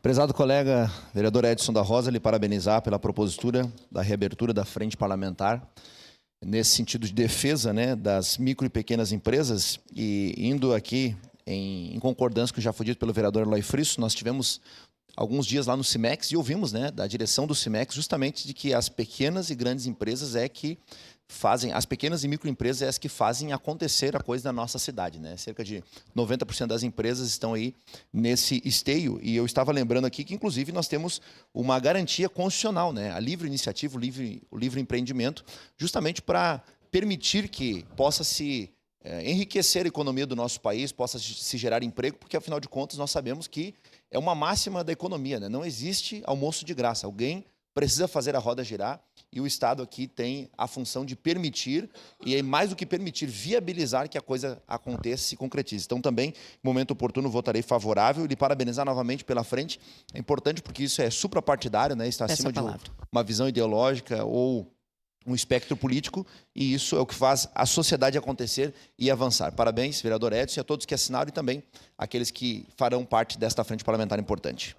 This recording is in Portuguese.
Prezado colega vereador Edson da Rosa, lhe parabenizar pela propositura da reabertura da frente parlamentar, nesse sentido de defesa, né, das micro e pequenas empresas, e indo aqui em concordância com o que já foi dito pelo vereador Eloy Frisso, nós tivemos alguns dias lá no Cimex e ouvimos, né, da direção do Cimex justamente de que as pequenas e grandes empresas as pequenas e microempresas as que fazem acontecer a coisa na nossa cidade, né? Cerca de 90% das empresas estão aí nesse esteio, e eu estava lembrando aqui que inclusive nós temos uma garantia constitucional, né? A livre iniciativa, o livre empreendimento, justamente para permitir que possa se enriquecer a economia do nosso país, possa se gerar emprego, porque afinal de contas nós sabemos que é uma máxima da economia, né? Não existe almoço de graça, alguém precisa fazer a roda girar, e o Estado aqui tem a função de permitir, e mais do que permitir, viabilizar que a coisa aconteça e se concretize. Então também, no momento oportuno, votarei favorável e lhe parabenizar novamente pela frente. É importante porque isso é suprapartidário, né? Está acima de uma visão ideológica ou um espectro político, e isso é o que faz a sociedade acontecer e avançar. Parabéns, vereador Edson, e a todos que assinaram e também aqueles que farão parte desta frente parlamentar importante.